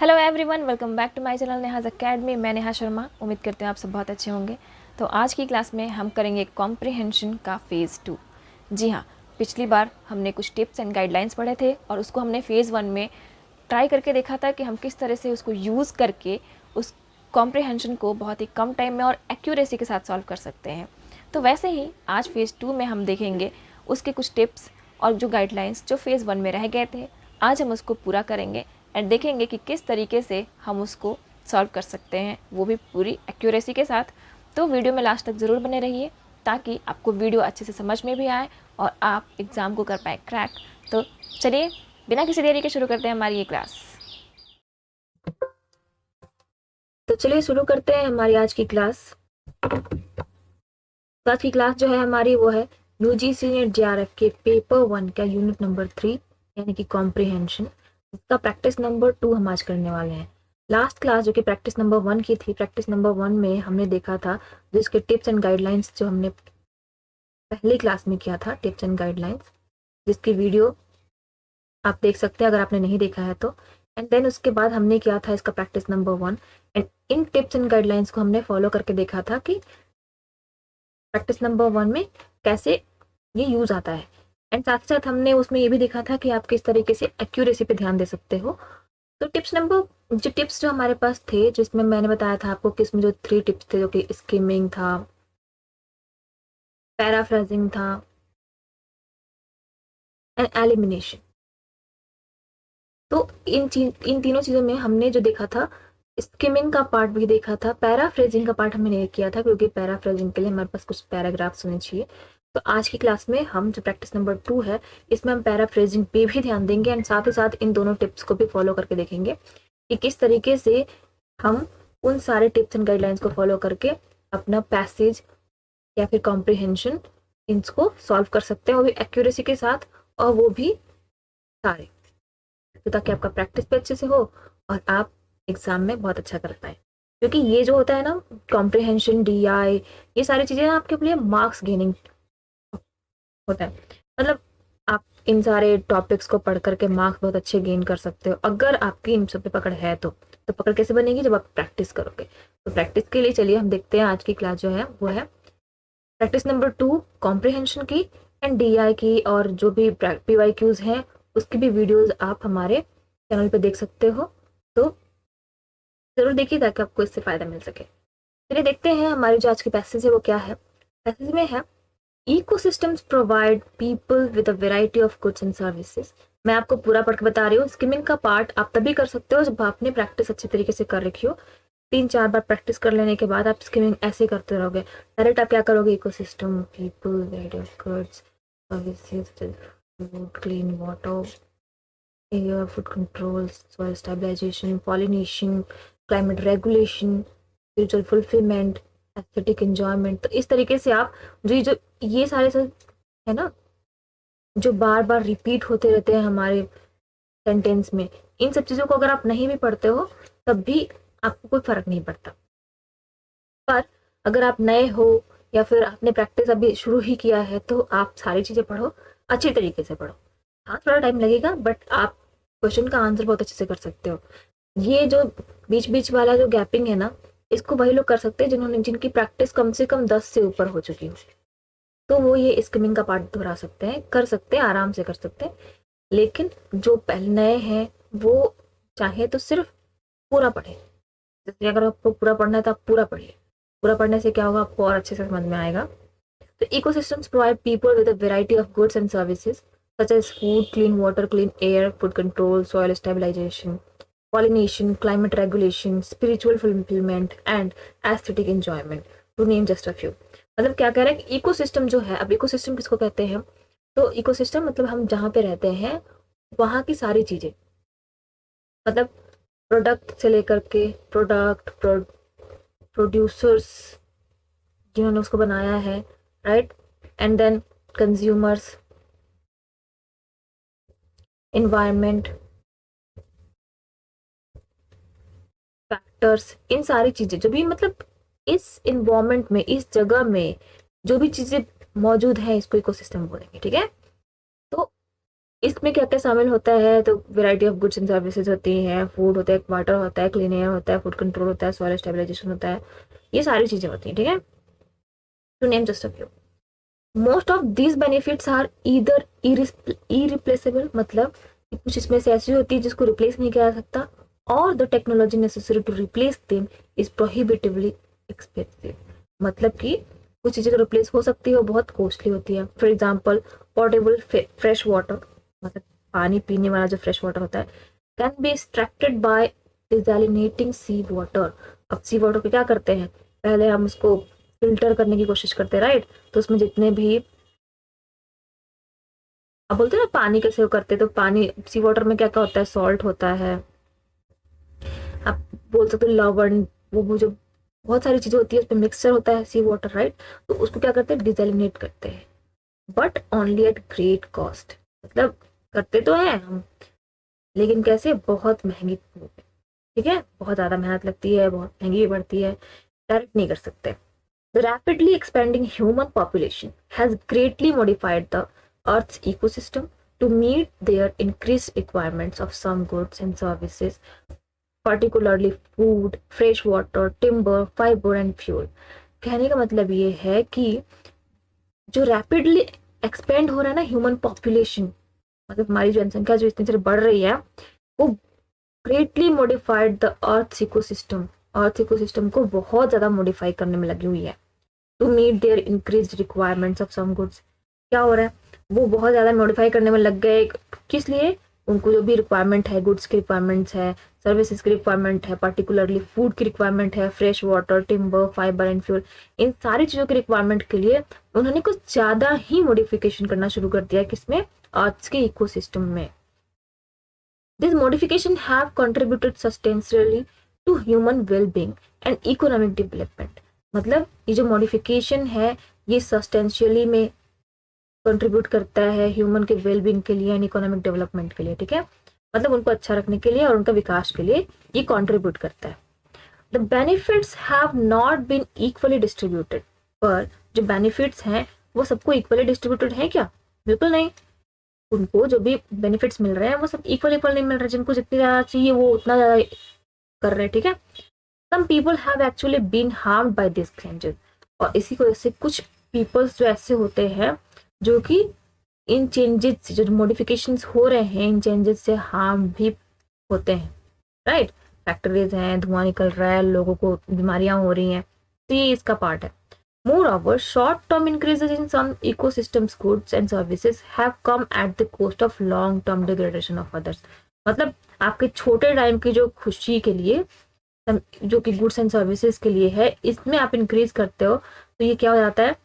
Hello everyone, welcome back to my channel Neha's academy. मैं नेहा शर्मा। उम्मीद करते हैं आप सब बहुत अच्छे होंगे। तो आज की क्लास में हम करेंगे कॉम्प्रिहेंशन का फ़ेज़ 2। जी हाँ, पिछली बार हमने कुछ टिप्स एंड गाइडलाइंस पढ़े थे और उसको हमने फ़ेज़ 1 में ट्राई करके देखा था कि हम किस तरह से उसको यूज़ करके उस कॉम्प्रिहेंशन को बहुत ही कम टाइम में और एक्यूरेसी के साथ सॉल्व कर सकते हैं। तो वैसे ही आज फ़ेज़ 2 में हम देखेंगे उसके कुछ टिप्स और जो गाइडलाइंस जो फ़ेज़ 1 में रह गए थे, आज हम उसको पूरा करेंगे एंड देखेंगे कि किस तरीके से हम उसको सॉल्व कर सकते हैं, वो भी पूरी एक्यूरेसी के साथ। तो वीडियो में लास्ट तक ज़रूर बने रहिए ताकि आपको वीडियो अच्छे से समझ में भी आए और आप एग्ज़ाम को कर पाए क्रैक। तो चलिए बिना किसी देरी के शुरू करते हैं हमारी ये क्लास। तो चलिए शुरू करते हैं हमारी आज की क्लास। तो आज की क्लास जो है हमारी वो है यूजीसी नेट जेआरएफ के पेपर 1 का यूनिट नंबर 3 यानी कि कॉम्प्रिहेंशन। इसका प्रैक्टिस नंबर 2 हम आज करने वाले हैं। लास्ट क्लास जो कि प्रैक्टिस नंबर 1 की थी, प्रैक्टिस नंबर 1 में हमने देखा था जिसके टिप्स एंड गाइडलाइंस जो हमने पहली क्लास में किया था, टिप्स एंड गाइडलाइंस, जिसकी वीडियो आप देख सकते हैं अगर आपने नहीं देखा है तो। एंड देन उसके बाद हमने किया था इसका practice number 1 and in tips and guidelines को हमने फॉलो करके देखा था कि प्रैक्टिस नंबर 1 में कैसे ये यूज आता है। एंड साथ ही साथ हमने उसमें ये भी देखा था कि आप किस तरीके से एक्यूरेसी पे ध्यान दे सकते हो। तो टिप्स जो हमारे पास थे, जिसमें मैंने बताया था आपको कि इसमें जो 3 टिप्स थे, जो कि स्किमिंग था, पैराफ्रेजिंग था एंड एलिमिनेशन। तो इन तीनों चीजों में हमने जो देखा था, स्किमिंग का पार्ट भी देखा था, पैराफ्रेजिंग का पार्ट हमने नहीं किया था क्योंकि पैराफ्रेजिंग के लिए हमारे पास कुछ पैराग्राफ्स होने चाहिए। तो आज की क्लास में हम जो प्रैक्टिस नंबर 2 है, इसमें हम पैराफ्रेजिंग पे भी ध्यान देंगे एंड साथ ही साथ इन दोनों टिप्स को भी फॉलो करके देखेंगे कि किस तरीके से हम उन सारे टिप्स एंड गाइडलाइंस को फॉलो करके अपना पैसेज या फिर कॉम्प्रिहेंशन इनको सॉल्व कर सकते हैं, वो भी एक्यूरेसी के साथ और वो भी सारे, तो ताकि आपका प्रैक्टिस भी अच्छे से हो और आप एग्जाम में बहुत अच्छा कर पाए। क्योंकि ये जो होता है ना, कॉम्प्रिहेंशन, डीआई, ये सारी चीजें ना आपके लिए मार्क्स गेनिंग होता है। मतलब आप इन सारे टॉपिक्स को पढ़ करके मार्क्स बहुत अच्छे गेन कर सकते हो अगर आपकी इन सब पे पकड़ है तो पकड़ कैसे बनेगी? जब आप प्रैक्टिस करोगे। तो प्रैक्टिस के लिए चलिए हम देखते हैं आज की क्लास जो है वो है प्रैक्टिस नंबर 2 कॉम्प्रिहेंशन की एंड डीआई की, और जो भी पीवाईक्यूज हैं उसकी भी वीडियोस आप हमारे चैनल पे देख सकते हो। तो जरूर देखिए ताकि आपको इससे फायदा मिल सके। चलिए देखते हैं हमारी जो आज की पैसेज है वो क्या है। पैसेज में है ecosystems provide people with a variety of goods and services. मैं आपको पूरा पढ़ के बता रही हूँ। स्किमिंग का पार्ट आप तभी कर सकते हो जब आपने प्रैक्टिस अच्छी तरीके से कर रखी हो। 3-4 बार प्रैक्टिस कर लेने के बाद आप स्किमिंग ऐसे करते रहोगे। डायरेक्ट आप क्या करोगे? Ecosystem, people, variety of goods, services, food, clean water, air, food control, soil stabilisation, pollination, climate regulation, spiritual fulfilment, aesthetic enjoyment. तो इस तरीके से आप जो ये सारे सब है ना, जो बार बार रिपीट होते रहते हैं हमारे सेंटेंस में, इन सब चीजों को अगर आप नहीं भी पढ़ते हो तब भी आपको कोई फर्क नहीं पड़ता। पर अगर आप नए हो या फिर आपने प्रैक्टिस अभी शुरू ही किया है तो आप सारी चीजें पढ़ो, अच्छी तरीके से पढ़ो। हाँ, थोड़ा टाइम लगेगा बट आप क्वेश्चन का आंसर बहुत अच्छे से कर सकते हो। ये जो बीच बीच वाला जो गैपिंग है ना, इसको वही लोग कर सकते हैं जिनकी प्रैक्टिस कम से कम 10 से ऊपर हो चुकी हो। तो वो ये स्किमिंग का पार्ट दोहरा सकते हैं, कर सकते हैं, आराम से कर सकते हैं। लेकिन जो पहले नए हैं वो चाहे तो सिर्फ पूरा पढ़े। जैसे अगर आपको पूरा पढ़ना है तो आप पूरा पढ़िए। पूरा पढ़ने से क्या होगा, आपको और अच्छे से समझ में आएगा। तो ecosystems provide people with a variety of goods and services such as food, clean water, clean air, food control, soil stabilization, pollination, climate regulation, spiritual fulfillment and aesthetic enjoyment, to name just a few। मतलब क्या कह रहा है कि ecosystem जो है, अब ecosystem किसको कहते हैं? तो इकोसिस्टम मतलब हम जहाँ पे रहते हैं वहाँ की सारी चीजें, मतलब प्रोडक्ट से लेकर के प्रोड्यूसर्स जिन्होंने उसको बनाया है, right, and then consumers, environment, factors, इन सारी चीजें जो भी मतलब इस इन्वायरमेंट में, इस जगह में जो भी चीजें मौजूद है, इसको इकोसिस्टम बोलेंगे। ठीक है? तो इसमें क्या क्या शामिल होता है, तो variety of goods and services होती हैं, फूड होता है, वाटर होता है, क्लीन एयर होता है, फूड कंट्रोल होता है, सॉइल स्टेबलाइजेशन होता है, ये सारी चीजें होती हैं, ठीक है, to name just a few. Most of these benefits are either irreplaceable, मतलब कि कुछ इसमें से ऐसी होती है जिसको रिप्लेस नहीं किया जा सकता, और the technology necessary to replace them is prohibitively expensive, मतलब कि कुछ चीजें रिप्लेस हो सकती है वो बहुत कॉस्टली होती है। For example portable fresh water, मतलब पानी पीने वाला जो फ्रेश वाटर होता है, can be extracted by desalinating sea water. अब सी वाटर को क्या करते हैं, पहले हम उसको फिल्टर करने की कोशिश करते हैं, राइट, तो उसमें जितने भी, अब बोलते हैं ना पानी कैसे वो करते हैं, तो पानी सी वाटर में क्या क्या होता है, सॉल्ट होता है, आप बोल सकते हो लवण, वो जो बहुत सारी चीजें होती है उसमें मिक्सचर होता है सी वाटर, राइट, तो उसको क्या करते हैं, डिसैलिनेट करते हैं, but only at great cost, मतलब करते तो हैं हम, लेकिन कैसे, बहुत महंगी, ठीक है, बहुत ज्यादा मेहनत लगती है, बहुत महंगी भी पड़ती है, डायरेक्ट नहीं कर सकते। The rapidly expanding human population has greatly modified the Earth's ecosystem to meet their increased requirements of some goods and services, particularly food, fresh water, timber, fiber and fuel. कहने का मतलब ये है कि जो रैपिडली एक्सपेंड हो रहा है ना ह्यूमन पॉपुलेशन, मतलब हमारी जनसंख्या जो इतनी तरह बढ़ रही है, वो greatly modified the earth ecosystem, earth ecosystem को बहुत ज्यादा मॉडिफाई करने में लगी हुई है, to meet their increase requirements of some goods. क्या हो रहा है, वो बहुत ज्यादा मॉडिफाई करने में लग गए, किस लिए, उनको जो भी रिक्वायरमेंट है, गुड्स की रिक्वायरमेंट्स है, सर्विसेज की रिक्वायरमेंट है, पर्टिकुलरली फूड की रिक्वायरमेंट है, fresh water, timber, fibre and fuel, इन सारी चीजों की रिक्वायरमेंट के लिए उन्होंने कुछ ज्यादा ही मॉडिफिकेशन करना शुरू कर दिया, किसमें, अर्थ के इकोसिस्टम में। This modification have contributed substantially to human wellbeing and economic development, मतलब ये जो मॉडिफिकेशन है ये सस्टेंशियली में कंट्रीब्यूट करता है ह्यूमन के वेलबींग के लिए एंड इकोनॉमिक डेवलपमेंट के लिए, ठीक है, मतलब उनको अच्छा रखने के लिए और उनका विकास के लिए ये कंट्रीब्यूट करता है। The benefits have not been equally distributed, पर जो बेनिफिट्स हैं वो सबको इक्वली डिस्ट्रीब्यूटेड है क्या, बिल्कुल नहीं, उनको जो भी बेनिफिट्स मिल रहे हैं वो सब इक्वल इक्वल नहीं मिल रहे, जिनको जितनी ज्यादा चाहिए वो उतना ज्यादा कर रहे हैं, ठीक है। Some people have actually been harmed by this changes, और इसी वजह से कुछ पीपल्स जो ऐसे होते हैं जो कि इन चेंजेस से, जो मॉडिफिकेशंस हो रहे हैं, इन चेंजेस से हार्म भी होते हैं, राइट, फैक्ट्रीज हैं, धुआं निकल रहा है, लोगों को बीमारियां हो रही हैं, तो ये इसका पार्ट है। Moreover, short-term increases in some ecosystems, goods and services have come at the cost of long-term degradation of others. मतलब आपके छोटे टाइम की जो खुशी के लिए, जो कि गुड्स एंड सर्विसेज के लिए है, इसमें आप इंक्रीज करते हो तो ये क्या हो जाता है,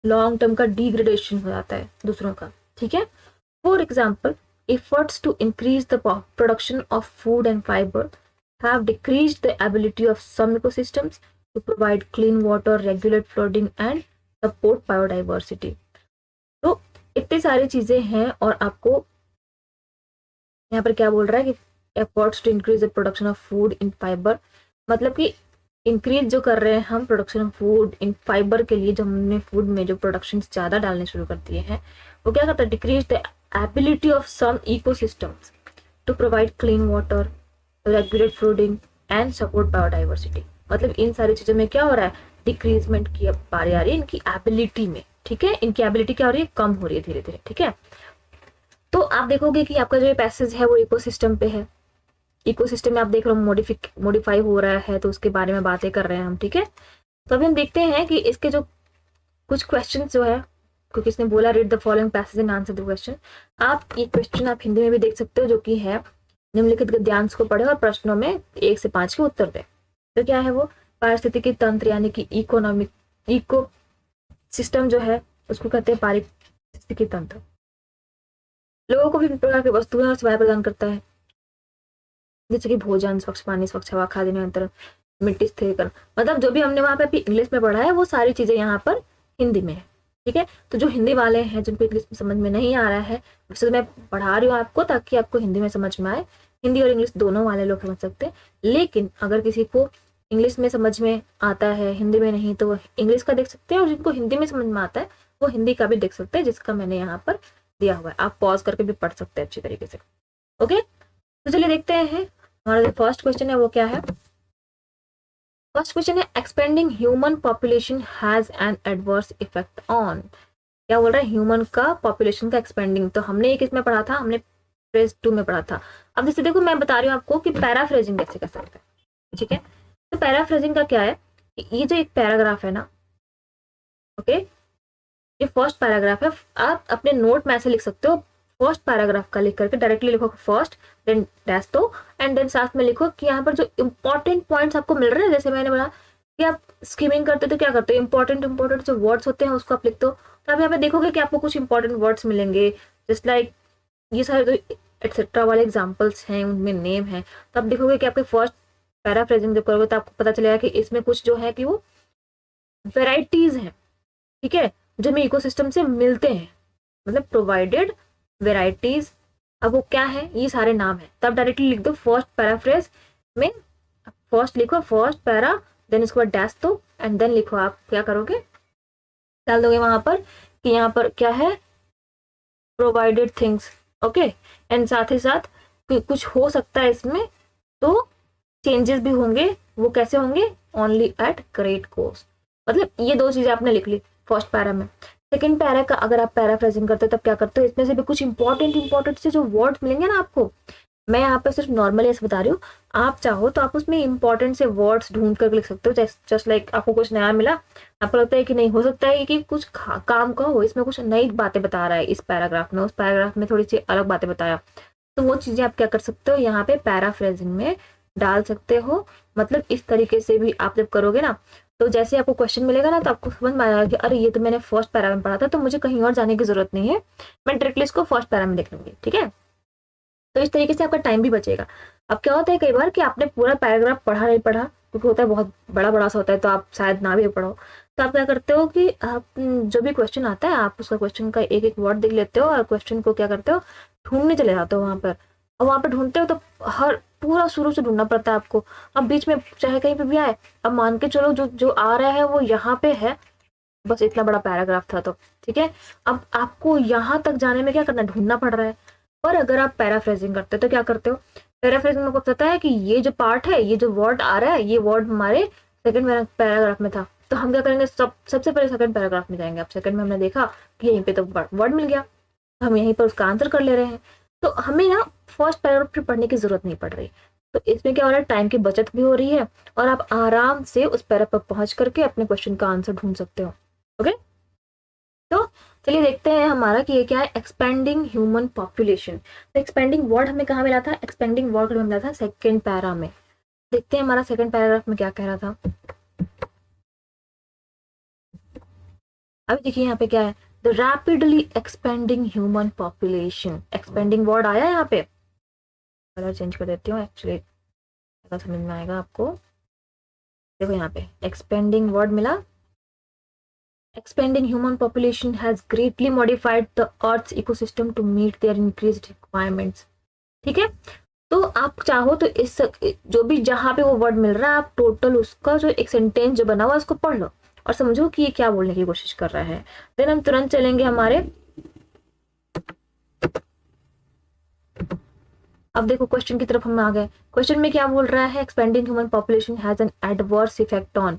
लॉन्ग टर्म का डिग्रेडेशन हो जाता है दूसरों का, ठीक है। For example, efforts to increase the production of food and fiber have decreased the ability of some ecosystems to provide clean water, regulate flooding and support biodiversity. तो इतनी सारी चीजें हैं, और आपको यहाँ पर क्या बोल रहा है कि efforts to increase the production of food in fiber, मतलब कि इंक्रीज जो कर रहे हैं हम production of food in fibre के लिए, जो हमने फूड में जो प्रोडक्शन ज्यादा डालने शुरू कर दिए हैं, वो क्या करता है, decrease the ability of some ecosystems to provide clean water, regulate flooding and support biodiversity. मतलब इन सारी चीजों में क्या हो रहा है, डिक्रीजमेंट की बारी आ रही है इनकी एबिलिटी में, ठीक है, इनकी एबिलिटी क्या हो रही है, कम हो रही है धीरे धीरे, ठीक है। तो आप देखोगे कि आपका जो पैसेज है वो इकोसिस्टम पे है, इकोसिस्टम में आप देख रहे हो मॉडिफाई हो रहा है, तो उसके बारे में बातें कर रहे हैं हम, ठीक है। तो अभी हम देखते हैं कि इसके जो कुछ क्वेश्चन जो है, क्योंकि इसने बोला read the following passage and answer the question, आप ये क्वेश्चन आप हिंदी में भी देख सकते हो, जो कि है निम्नलिखित गद्यांश को पढ़े और प्रश्नों में 1 से 5 के उत्तर दे। तो क्या है वो, पारिस्थितिकी तंत्र यानी कि इकोनॉमिक, इको सिस्टम जो है उसको कहते हैं पारिस्थितिकी तंत्र, लोगों को विभिन्न प्रकार की वस्तुएं और सेवाएं प्रदान करता है, जैसे कि भोजन, स्वच्छ पानी, स्वच्छ हवा, खाद्य नियंत्रण, मिट्टी स्थिरीकरण, मतलब जो भी हमने वहां पे इंग्लिश में पढ़ा है वो सारी चीजें यहाँ पर हिंदी में है, ठीक है। तो जो हिंदी वाले हैं जिनको इंग्लिश में समझ में नहीं आ रहा है, वैसे तो मैं पढ़ा रही हूँ आपको ताकि आपको हिंदी में समझ में आए, हिंदी और इंग्लिश दोनों वाले लोग समझ सकते हैं, लेकिन अगर किसी को इंग्लिश में समझ में आता है हिंदी में नहीं, तो वो इंग्लिश का देख सकते हैं, और जिनको हिंदी में समझ में आता है वो हिंदी का भी देख सकते हैं, जिसका मैंने यहाँ पर दिया हुआ है, आप पॉज करके भी पढ़ सकते हैं अच्छी तरीके से। ओके, तो चलिए देखते हैं हमारा जो फर्स्ट क्वेश्चन है वो क्या है। फर्स्ट क्वेश्चन है expanding human population has an adverse effect on. क्या बोल रहा है, ह्यूमन का पॉपुलेशन का एक्सपेंडिंग। तो हमने एक इसमें पढ़ा था, हमने फ्रेज 2 में पढ़ा था। अब जैसे देखो मैं बता रही हूँ आपको कि पैराफ्रेजिंग कैसे कर सकते हैं, ठीक है। तो पैराफ्रेजिंग का क्या है, ये जो एक पैराग्राफ है ना, ओके, ये फर्स्ट पैराग्राफ है। आप अपने नोट में ऐसे लिख सकते हो, फर्स्ट पैराग्राफ का लिख करके डायरेक्टली लिखो फर्स्ट, देन डैश दो, एंड देन साथ में लिखो कि यहाँ पर जो इंपॉर्टेंट पॉइंट्स आपको मिल रहे हैं, जैसे मैंने बोला कि आप स्कीमिंग करते तो क्या करते हो, इंपॉर्टेंट जो वर्ड्स होते हैं उसको आप लिख दो। तो आप यहाँ पे देखोगे कि आपको कुछ इंपॉर्टेंट वर्ड्स मिलेंगे, जस्ट लाइक ये सारे जो एक्सेट्रा वाले एग्जाम्पल्स हैं उनमें नेम है। तो आप देखोगे कि आपके फर्स्ट पैराफ्रेजिंग जब करोगे तो आपको पता चलेगा कि इसमें कुछ जो है कि वो वेराइटीज हैं, ठीक है, जो हमें इकोसिस्टम से मिलते हैं, मतलब प्रोवाइडेड वेराइटीज। अब वो क्या है, ये सारे नाम है। तब डायरेक्टली लिख दो फर्स्ट पैराफ्रेज में, फर्स्ट लिखो फर्स्ट पैरा, देन इसके बाद डैश दो, एंड देन लिखो आप क्या करोगे, डाल दोगे वहां पर कि यहाँ पर क्या है, प्रोवाइडेड थिंग्स, ओके। एंड साथ ही साथ कुछ हो सकता है इसमें, तो चेंजेस भी होंगे, वो कैसे होंगे, ओनली एट ग्रेट कॉस्ट। मतलब ये दो चीजें आपने लिख ली फर्स्ट पैरा में। सेकंड पैरा का अगर आप पैराफ्रेजिंग करते हो तब क्या करते हो, इसमें से भी कुछ इंपॉर्टेंट से जो वर्ड्स मिलेंगे ना आपको, मैं यहाँ पे सिर्फ नॉर्मली ऐसे बता रही हूँ, आप चाहो तो आप उसमें इंपॉर्टेंट से वर्ड्स ढूंढ कर लिख सकते हो। जस्ट लाइक आपको कुछ नया मिला, आपको लगता है कि नहीं, हो सकता है कि कुछ काम का हो, इसमें कुछ नई बातें बता रहा है इस पैराग्राफ में, उस पैराग्राफ में थोड़ी सी अलग बातें बताया, तो वो चीजें आप क्या कर सकते हो, यहाँ पे पैराफ्रेजिंग में डाल सकते हो। मतलब इस तरीके से भी आप जब करोगे ना, तो जैसे आपको क्वेश्चन मिलेगा ना, तो आपको समझ में आएगा कि अरे ये तो मैंने फर्स्ट पैरा में पढ़ा था, तो मुझे कहीं और जाने की जरूरत नहीं है, मैं डायरेक्टली इसको फर्स्ट पैरा में देख लूंगी, ठीक है। तो इस तरीके से आपका टाइम भी बचेगा। अब क्या होता है कई बार कि आपने पूरा पैराग्राफ पढ़ा नहीं पढ़ा, क्योंकि होता है बहुत बड़ा बड़ा सा होता है, तो आप शायद ना भी पढ़ो, तो आप क्या करते हो कि आप जो भी क्वेश्चन आता है आप उसका क्वेश्चन का एक एक वर्ड देख लेते हो, और क्वेश्चन को क्या करते हो, ढूंढने चले जाते हो वहां पर। और वहां पर ढूंढते हो तो हर पूरा शुरू से ढूंढना पड़ता है आपको। अब बीच में चाहे कहीं पे भी आए, अब मान के चलो जो जो आ रहा है वो यहाँ पे है, बस इतना बड़ा पैराग्राफ था तो ठीक है, अब आपको यहाँ तक जाने में क्या करना, ढूंढना पड़ रहा है। पर अगर आप पैराफ्रेजिंग करते हो तो क्या करते हो, पैराफ्रेजिंग में पता है कि ये जो पार्ट है, ये जो वर्ड आ रहा है, ये वर्ड हमारे सेकंड पैराग्राफ में था, तो हम क्या करेंगे, सबसे पहले सेकंड पैराग्राफ में जाएंगे। अब सेकंड में हमने देखा कि यहीं पे तो वर्ड मिल गया, तो हम यहीं पर उसका आंसर कर ले रहे हैं, तो हमें ना फर्स्ट पैराग्राफ फिर पढ़ने की जरूरत नहीं पड़ रही। तो इसमें क्या हो रहा है, टाइम की बचत भी हो रही है, और आप आराम से उस पैरा पर पहुंच करके अपने क्वेश्चन का आंसर ढूंढ सकते हो। ओके, तो चलिए देखते हैं हमारा कि ये क्या है, एक्सपेंडिंग ह्यूमन पॉपुलेशन। तो एक्सपेंडिंग वर्ड हमें कहाँ मिला था, एक्सपेंडिंग वर्ड हमें मिला था सेकंड पैरा में। देखते हैं हमारा सेकंड पैराग्राफ में क्या कह रहा था। अभी देखिए यहाँ पे क्या है, the rapidly expanding human population, expanding word आया यहाँ पे, कलर चेंज कर देती हूँ, एक्चुअली समझ में आएगा आपको। देखो यहाँ पे एक्सपेंडिंग वर्ड मिला, expanding human population has greatly modified the earth's ecosystem to meet their increased requirements। ठीक है, तो आप चाहो तो इस जो भी जहां पे वो वर्ड मिल रहा है, आप टोटल उसका जो एक सेंटेंस जो बना हुआ है उसको पढ़ लो और समझो कि ये क्या बोलने की कोशिश कर रहा है। देन हम तुरंत चलेंगे हमारे, अब देखो क्वेश्चन की तरफ हम आ गए। क्वेश्चन में क्या बोल रहा है, expanding human population has an adverse effect on,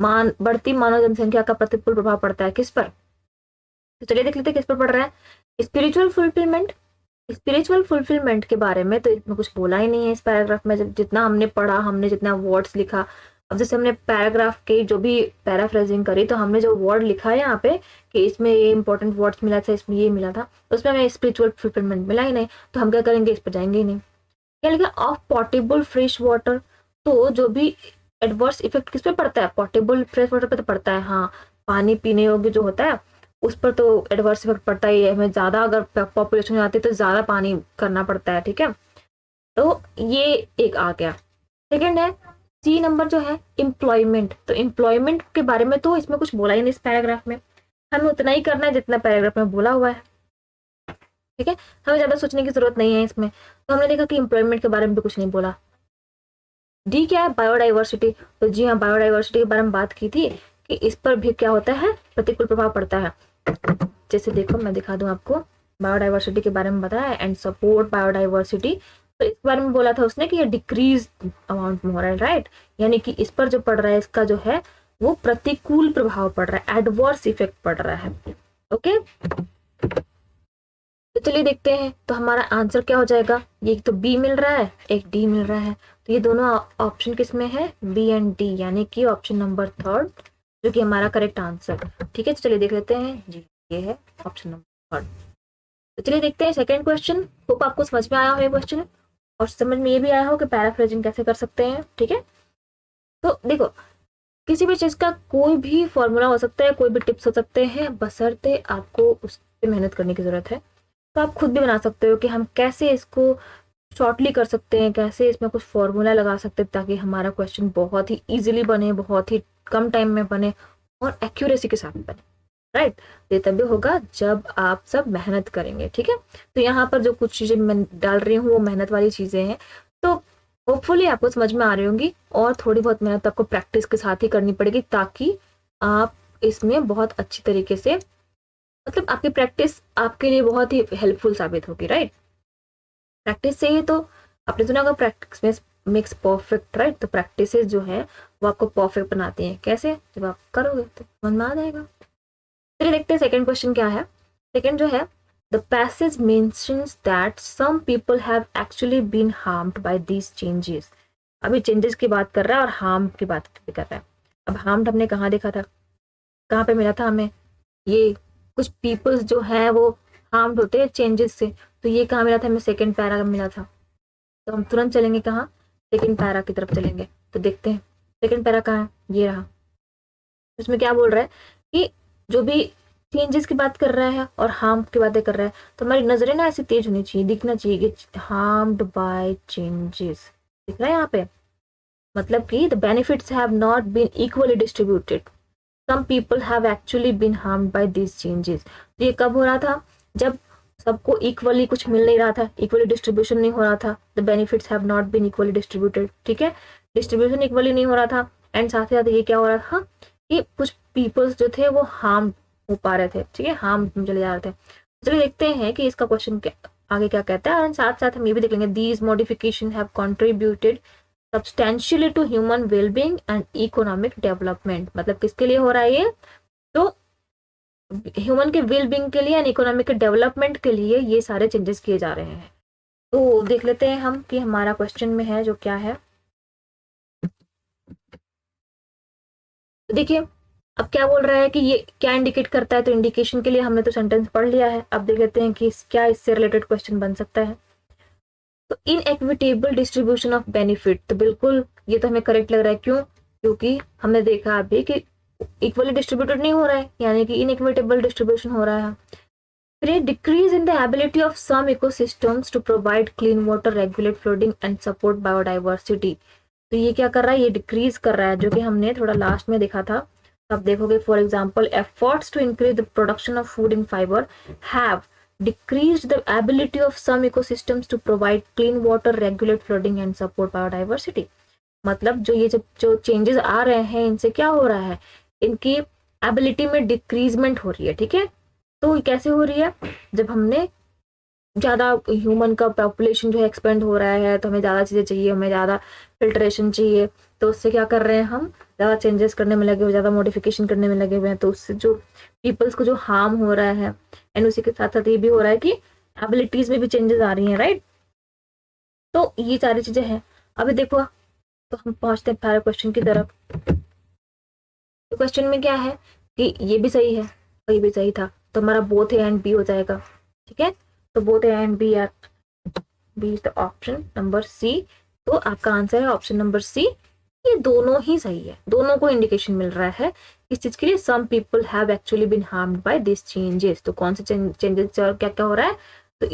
बढ़ती मानव जनसंख्या का प्रतिकूल प्रभाव पड़ता है किस पर। तो चलिए देख लेते हैं किस पर पड़ रहा है, स्पिरिचुअल फुलफिलमेंट। स्पिरिचुअल फुलफिलमेंट के बारे में तो इसमें कुछ बोला ही नहीं है इस पैराग्राफ में, जितना हमने पढ़ा, हमने जितना वर्ड्स लिखा। अब जैसे हमने पैराग्राफ के जो भी पैराफ्रेजिंग करी, तो हमने जो वर्ड लिखा है यहाँ पे कि इसमें ये इंपॉर्टेंट वर्ड्स मिला था, इसमें ये मिला था, तो उसमें हमें स्पिरिचुअल फुलफिलमेंट मिला ही नहीं, तो हम क्या करेंगे, इस पर जाएंगे ही नहीं। क्या लिखा, ऑफ पोर्टेबल फ्रेश वाटर। तो जो भी एडवर्स इफेक्ट किस पे पड़ता है, पोर्टेबल फ्रेश वाटर पे तो पड़ता है, हाँ, पानी पीने योग्य जो होता है उस पर तो एडवर्स इफेक्ट पड़ता ही है, हमें ज्यादा अगर पॉपुलेशन आती है तो ज्यादा पानी करना पड़ता है, ठीक है। तो ये एक आ गया। सेकेंड है सी नंबर जो है एम्प्लॉयमेंट। तो एम्प्लॉयमेंट के बारे में तो इसमें कुछ बोला ही नहीं इस पैराग्राफ में, हमें उतना ही करना है जितना पैराग्राफ में बोला हुआ है, ठीक है, हमें ज्यादा सोचने की जरूरत नहीं है इसमें। तो हमने देखा कि एम्प्लॉयमेंट के बारे में भी कुछ नहीं बोला। डी क्या है, बायोडाइवर्सिटी। तो जी हाँ, बायोडाइवर्सिटी के बारे में बात की थी कि इस पर भी क्या होता है, प्रतिकूल प्रभाव पड़ता है। जैसे देखो मैं दिखा दूं आपको, बायोडाइवर्सिटी के बारे में बताया एंड सपोर्ट बायोडाइवर्सिटी। तो इस बारे में बोला था उसने कि ये डिक्रीज अमाउंट में हो रहा है, राइट, यानी कि इस पर जो पड़ रहा है इसका जो है वो प्रतिकूल प्रभाव पड़ रहा है, एडवर्स इफेक्ट पड़ रहा है। ओके, तो चलिए देखते हैं, तो हमारा आंसर क्या हो जाएगा, ये एक तो बी मिल रहा है, एक डी मिल रहा है, तो ये दोनों ऑप्शन किस में है, बी एंड डी, यानी कि ऑप्शन नंबर थर्ड जो कि हमारा करेक्ट आंसर। ठीक है, तो चलिए देख लेते हैं जी, ये है ऑप्शन नंबर थर्ड। तो चलिए देखते हैं सेकंड क्वेश्चन। होप आपको समझ में आया हो ये क्वेश्चन, और समझ में ये भी आया हो कि पैराफ्रेजिंग कैसे कर सकते हैं। ठीक है, तो देखो किसी भी चीज का कोई भी फॉर्मूला हो सकता है, कोई भी टिप्स हो सकते हैं, बशर्ते आपको उस पर मेहनत करने की जरूरत है। तो आप खुद भी बना सकते हो कि हम कैसे इसको शॉर्टली कर सकते हैं, कैसे इसमें कुछ फॉर्मूला लगा सकते हैं ताकि हमारा क्वेश्चन बहुत ही इजीली बने, बहुत ही कम टाइम में बने और एक्यूरेसी के साथ बने, राइट। ये तभी होगा जब आप सब मेहनत करेंगे। ठीक है, तो यहाँ पर जो कुछ चीजें मैं डाल रही हूँ वो मेहनत वाली चीजें हैं, तो होपफुली आपको समझ में आ रही होंगी, और थोड़ी बहुत मेहनत आपको प्रैक्टिस के साथ ही करनी पड़ेगी ताकि आप इसमें बहुत अच्छी तरीके से, मतलब आपकी प्रैक्टिस आपके लिए बहुत ही हेल्पफुल साबित होगी, राइट। प्रैक्टिस से ही तो आपने सुना होगा प्रैक्टिस मेक्स परफेक्ट, राइट। तो प्रैक्टिस जो है वो आपको परफेक्ट बनाती हैं। कैसे, जब आप करोगे तो समझ में आ जाएगा। चलिए देखते हैं सेकंड क्वेश्चन क्या है। सेकंड जो है, the passage mentions that some people have actually been harmed by these changes. अभी चेंजेस की बात कर रहा है और हार्म की बात भी कर रहा है। अब हार्म्ड हमने कहाँ देखा था, कहाँ पे मिला था हमें, ये कुछ पीपल्स जो है वो हार्म्ड होते हैं चेंजेस से, तो ये कहाँ मिला था हमें, सेकंड पैरा में मिला था। तो हम तुरंत चलेंगे कहाँ, सेकंड पैरा की तरफ चलेंगे। तो देखते हैं सेकंड पैरा कहाँ है, ये रहा। इसमें क्या बोल रहा है कि जो भी चेंजेस की बात कर रहा है और हार्म की बातें कर रहा है, तो हमारी नजरें ना ऐसी तेज होनी चाहिए, दिखना चाहिए कि हार्म्ड बाय चेंजेस, दिख रहा है यहाँ पे, मतलब कि the benefits have not been equally distributed, some people have actually been harmed by this changes. तो ये कब हो रहा था, जब सबको इक्वली कुछ मिल नहीं रहा था, इक्वली डिस्ट्रीब्यूशन नहीं हो रहा था, the benefits have not been equally distributed. ठीक है, डिस्ट्रीब्यूशन इक्वली नहीं हो रहा था, एंड साथ ही साथ ये क्या हो रहा था कि कुछ पीपल्स जो थे वो हार्म हो पा रहे थे। ठीक है, हार्म चले जा रहे थे। चलिए देखते हैं कि इसका क्वेश्चन आगे क्या कहता है, एंड साथ साथ हम ये भी देख लेंगे, these modification have contributed substantially to human wellbeing and economic development. मतलब किसके लिए हो रहा है ये, तो ह्यूमन के वेलबींग के लिए एंड इकोनॉमिक के डेवलपमेंट के लिए ये सारे चेंजेस किए जा रहे हैं। तो देख लेते हैं हम कि हमारा क्वेश्चन में है जो क्या है। तो देखिए अब क्या बोल रहा है कि ये क्या इंडिकेट करता है, तो इंडिकेशन के लिए हमने तो सेंटेंस पढ़ लिया है। अब देख लेते हैं कि क्या इससे रिलेटेड क्वेश्चन बन सकता है। तो इनएक्विटेबल डिस्ट्रीब्यूशन ऑफ बेनिफिट, तो बिल्कुल ये तो हमें करेक्ट लग रहा है। क्यों, क्योंकि हमने देखा अभी कि इक्वली डिस्ट्रीब्यूटेड नहीं हो रहा है, यानी कि इनइक्विटेबल डिस्ट्रीब्यूशन हो रहा है। फिर decrease in the ability of some ecosystems to provide clean water, regulate flooding and support biodiversity. तो ये क्या कर रहा है, ये डिक्रीज कर रहा है, जो कि हमने थोड़ा लास्ट में देखा था। अब देखोगे for example, efforts to increase the production of food in fiber have decreased the ability of some ecosystems to provide clean water, regulate flooding and support biodiversity। मतलब जो ये जो चेंजेस आ रहे हैं इनसे क्या हो रहा है, इनकी एबिलिटी में डिक्रीजमेंट हो रही है। ठीक है, तो कैसे हो रही है, जब हमने ज्यादा ह्यूमन का पॉपुलेशन जो है एक्सपेंड हो रहा है, तो हमें ज्यादा चीजें चाहिए, हमें ज्यादा फिल्ट्रेशन चाहिए, तो उससे क्या कर रहे हैं, हम ज्यादा चेंजेस करने में लगे हुए, ज्यादा मॉडिफिकेशन करने में लगे हुए हैं, तो उससे जो पीपल्स को जो हार्म हो रहा है, एंड उसी के साथ साथ ये भी हो रहा है कि एबिलिटीज में भी चेंजेस आ रही हैं, राइट। तो ये सारी चीजें हैं। अभी देखो, तो हम पहुंचते हैं पहले क्वेश्चन की तरफ। तो क्वेश्चन में क्या है कि ये भी सही है और ये भी सही था, तो हमारा बोथ ए एंड बी हो जाएगा। ठीक है, तो both A and B are, B is the option number C. तो आपका आंसर है ऑप्शन नंबर सी। ये दोनों ही सही है, दोनों को इंडिकेशन मिल रहा है इस चीज के लिए, some people have actually been harmed by this changes. तो कौन से चेंजेस और क्या क्या हो रहा है, तो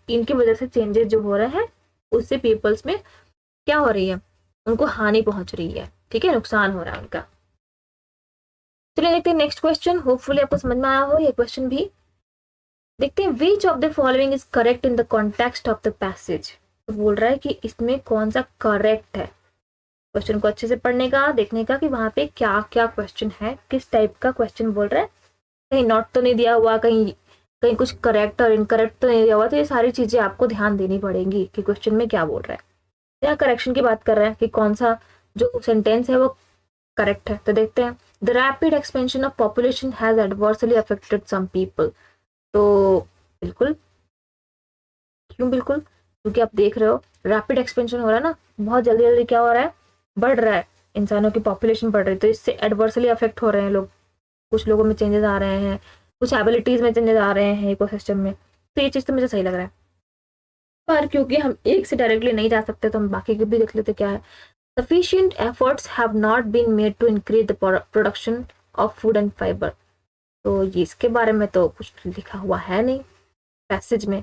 इनकी वजह से चेंजेस जो हो रहे हैं उससे पीपल्स में क्या हो रही है, उनको हानि पहुंच रही है। ठीक है, नुकसान हो रहा है उनका। चलिए देखते हैं नेक्स्ट क्वेश्चन, होपफुली आपको समझ में आया हो ये क्वेश्चन भी। देखते हैं, विच of the following is correct in the context of the passage. तो बोल रहा है कि इसमें कौन सा करेक्ट है। क्वेश्चन को अच्छे से पढ़ने का, देखने का कि वहां पे क्या क्या क्वेश्चन है, किस टाइप का क्वेश्चन बोल रहा है, कहीं नॉट तो नहीं दिया हुआ, कहीं कहीं कुछ करेक्ट और इनकरेक्ट तो नहीं दिया हुआ, तो ये सारी चीजें आपको ध्यान देनी पड़ेंगी कि क्वेश्चन में क्या बोल रहा है। यहाँ करेक्शन की बात कर रहे हैं कि कौन सा जो सेंटेंस है वो करेक्ट है। तो देखते हैं, the rapid expansion of population has adversely affected some people. तो बिल्कुल, क्यों बिल्कुल, क्योंकि आप देख रहे हो रैपिड एक्सपेंशन हो रहा है ना, बहुत जल्दी जल्दी क्या हो रहा है, बढ़ रहा है, इंसानों की पॉपुलेशन बढ़ रही है, तो इससे एडवर्सली अफेक्ट हो रहे हैं लोग, कुछ लोगों में चेंजेस आ रहे हैं, कुछ एबिलिटीज में चेंजेस आ रहे हैं इकोसिस्टम में। तो ये चीज तो मुझे सही लग रहा है, पर क्योंकि हम एक से डायरेक्टली नहीं जा सकते तो हम बाकी के भी देख लेते क्या है। Sufficient efforts have not been made to increase the production of food and fiber. तो ये इसके बारे में तो कुछ लिखा हुआ है नहीं पैसेज में,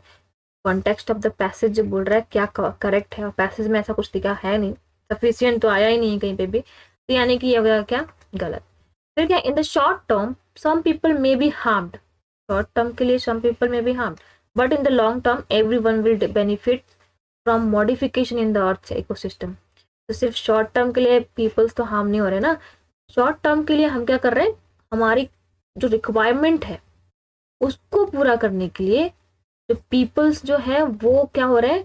कॉन्टेक्स्ट ऑफ द पैसेज जो बोल रहा है क्या करेक्ट है, और पैसेज में ऐसा कुछ लिखा है नहीं, सफिशिएंट तो आया ही नहीं कहीं पे भी, तो यानी कि ये गया क्या, गलत। फिर क्या, in the short term some people may be harmed, short term के लिए some people may be harmed, but in the long term everyone will benefit from modification in the earth ecosystem. तो सिर्फ शॉर्ट टर्म के लिए peoples तो harm नहीं हो रहे ना, शॉर्ट टर्म के लिए हम क्या कर रहे हैं, हमारी जो रिक्वायरमेंट है उसको पूरा करने के लिए जो पीपल्स जो है वो क्या हो रहे हैं,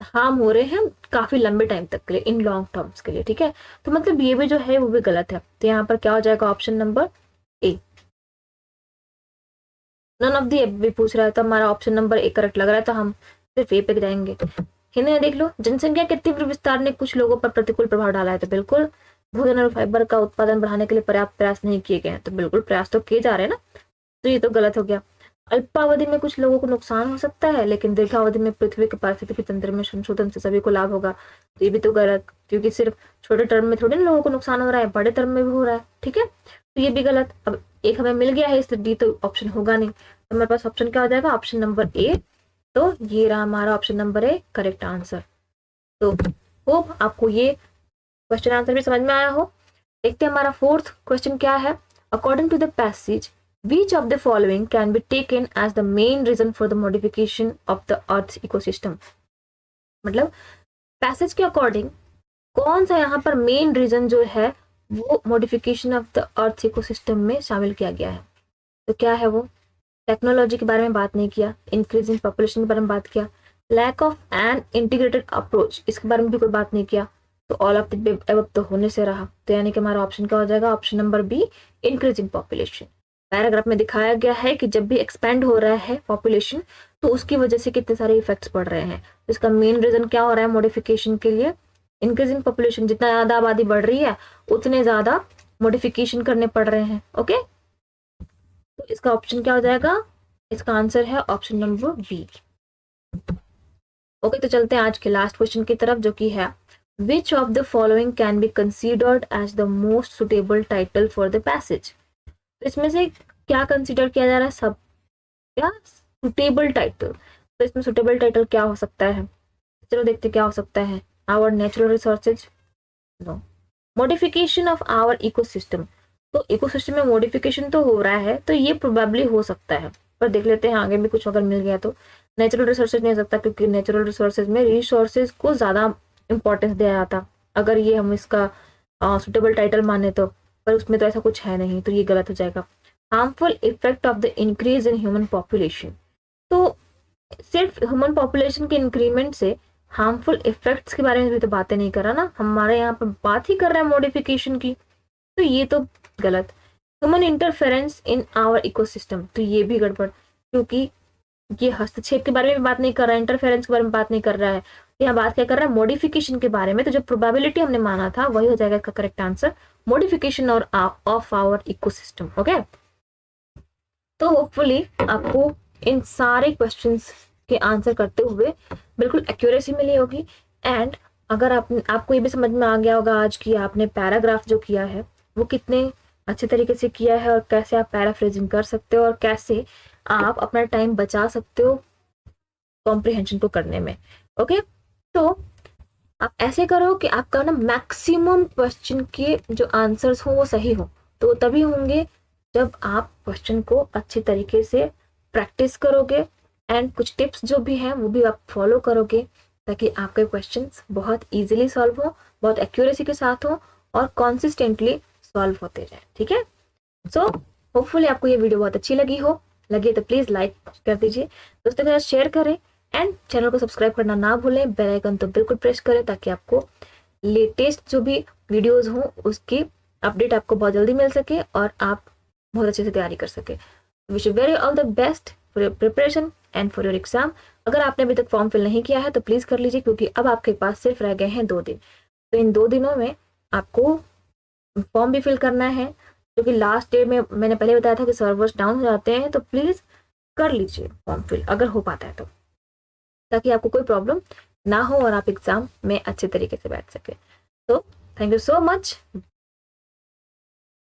हार्म हो रहे हैं काफी लंबे टाइम तक के लिए, इन लॉन्ग टर्म्स के लिए, ठीक है। तो मतलब ये भी जो है वो भी गलत है। तो यहाँ पर क्या हो जाएगा, option number A, none of the भी पूछ रहा है, तो हमारा ऑप्शन नंबर ए करेक्ट लग रहा है, तो हम सिर्फ ए पे जाएंगे। हिंदी में देख लो, जनसंख्या के तीव्र विस्तार ने कुछ लोगों पर प्रतिकूल प्रभाव डाला है। तो बिल्कुल, भोजन और फाइबर का उत्पादन बढ़ाने के लिए पर्याप्त प्रयास नहीं किए गए हैं। तो बिल्कुल प्रयास तो किए जा रहे हैं ना, तो ये तो गलत हो गया। अल्पावधि में कुछ लोगों को नुकसान हो सकता है, लेकिन दीर्घावधि में पृथ्वी के पारिस्थितिकी तंत्र में संशोधन से सभी को लाभ होगा। तो ये भी तो गलत, क्योंकि सिर्फ छोटे टर्म में थोड़े ना लोगों को नुकसान हो रहा है, बड़े टर्म में भी हो रहा है, ठीक है। तो ये भी गलत। अब एक हमें मिल गया है, इसलिए डी तो ऑप्शन होगा नहीं, तो हमारे पास ऑप्शन क्या हो जाएगा, ऑप्शन नंबर ए। तो ये रहा हमारा option number A correct answer. तो होप आपको ये क्वेश्चन आंसर भी समझ में आया हो। देखते हैं हमारा फोर्थ क्वेश्चन क्या है। According to the passage which of the following can be taken as the main reason for the modification of the earth's ecosystem। मतलब पैसेज के अकॉर्डिंग कौन सा यहाँ पर मेन रीजन जो है वो modification of the earth ecosystem में शामिल किया गया है। तो क्या है वो, टेक्नोलॉजी के बारे में बात नहीं किया, इंक्रीजिंग पॉपुलेशन के बारे में बात किया, lack of an integrated approach इसके बारे में भी कोई बात नहीं किया, तो ऑल ऑफ द अबव तो होने से रहा। तो यानी कि हमारा ऑप्शन क्या हो जाएगा, option number be increasing population. Paragraph में दिखाया गया है कि जब भी एक्सपेंड हो रहा है पॉपुलेशन तो उसकी वजह से कितने सारे इफेक्ट्स पड़ रहे हैं। तो इसका मेन रीजन क्या हो रहा है मॉडिफिकेशन के लिए, इंक्रीजिंग पॉपुलेशन, जितना ज्यादा आबादी बढ़ रही है उतने ज्यादा मॉडिफिकेशन करने पड़ रहे हैं। ओके, तो इसका ऑप्शन क्या हो जाएगा, इसका आंसर है ऑप्शन नंबर बी। ओके, तो चलते हैं आज के लास्ट क्वेश्चन की तरफ, जो कि है which of the following can be considered as the most suitable title for the passage. इसमें से क्या कंसीडर किया जा रहा है, सब क्या सुटेबल टाइटल। तो इसमें सुटेबल टाइटल क्या हो सकता है, चलो देखते क्या हो सकता है। Our natural resources, no. Modification of our ecosystem, तो इकोसिस्टम में मॉडिफिकेशन तो हो रहा है, तो ये प्रोबेबली हो सकता है, पर देख लेते हैं आगे भी कुछ अगर मिल गया तो। नेचुरल रिसोर्सेज नहीं हो सकता, क्योंकि नेचुरल रिसोर्सेज में रिसोर्सेज को ज्यादा इंपॉर्टेंस दिया जाता, अगर ये हम इसका सुटेबल टाइटल माने तो, पर उसमें तो ऐसा कुछ है नहीं, तो ये गलत हो जाएगा। Harmful effect of the increase in human population, तो सिर्फ ह्यूमन पॉपुलेशन के इंक्रीमेंट से हार्मफुल इफेक्ट्स के बारे में भी तो बातें नहीं कर रहा ना, हमारे यहाँ पर बात ही कर रहा है मॉडिफिकेशन की, तो ये तो गलत। Human interference in our ecosystem, तो ये भी गड़बड़, क्योंकि ये हस्तक्षेप के बारे में बात नहीं कर रहा है, इंटरफेरेंस के बारे में बात नहीं कर रहा है, यहाँ बात क्या कर रहा है मॉडिफिकेशन के बारे में। तो जो प्रोबेबिलिटी हमने माना था वही हो जाएगा इसका करेक्ट आंसर, मॉडिफिकेशन और ऑफ आवर इकोसिस्टम। ओके, तो होपफुली आपको इन सारे क्वेश्चंस के आंसर करते हुए बिल्कुल एक्यूरेसी मिली होगी। एंड अगर आपको ये भी समझ में आ गया होगा आज की आपने पैराग्राफ जो किया है वो कितने अच्छे तरीके से किया है, और कैसे आप पैराफ्रेजिंग कर सकते हो, और कैसे आप अपना टाइम बचा सकते हो कॉम्प्रिहेंशन को करने में। ओके, तो आप ऐसे करो कि आपका ना मैक्सिमम क्वेश्चन के जो आंसर्स हो वो सही हो, तो तभी होंगे जब आप क्वेश्चन को अच्छे तरीके से प्रैक्टिस करोगे, एंड कुछ टिप्स जो भी हैं वो भी आप फॉलो करोगे, ताकि आपके क्वेश्चंस बहुत इजीली सॉल्व हो, बहुत एक्यूरेसी के साथ हो, और कॉन्सिस्टेंटली सॉल्व होते जाए। ठीक है, सो होपफुली आपको ये वीडियो बहुत अच्छी लगी हो। लगे तो प्लीज़ लाइक कर दीजिए, दोस्तों के साथ शेयर करें एंड चैनल को सब्सक्राइब करना ना भूलें। बेल आइकन तो बिल्कुल प्रेस करें ताकि आपको लेटेस्ट जो भी वीडियोस हों उसकी अपडेट आपको बहुत जल्दी मिल सके और आप बहुत अच्छे से तैयारी कर सके। Wish you very all the best for your preparation and for your exam. अगर आपने अभी तक फॉर्म फिल नहीं किया है तो प्लीज़ कर लीजिए, क्योंकि अब आपके पास सिर्फ रह गए हैं 2 दिन। तो इन 2 दिनों में आपको फॉर्म भी फिल करना है, क्योंकि लास्ट डे में मैंने पहले बताया था कि सर्वर्स डाउन हो जाते हैं। तो प्लीज़ कर लीजिए फॉर्म फिल अगर हो पाता है तो, ताकि आपको कोई प्रॉब्लम ना हो और आप एग्जाम में अच्छे तरीके से बैठ सके। तो थैंक यू सो मच।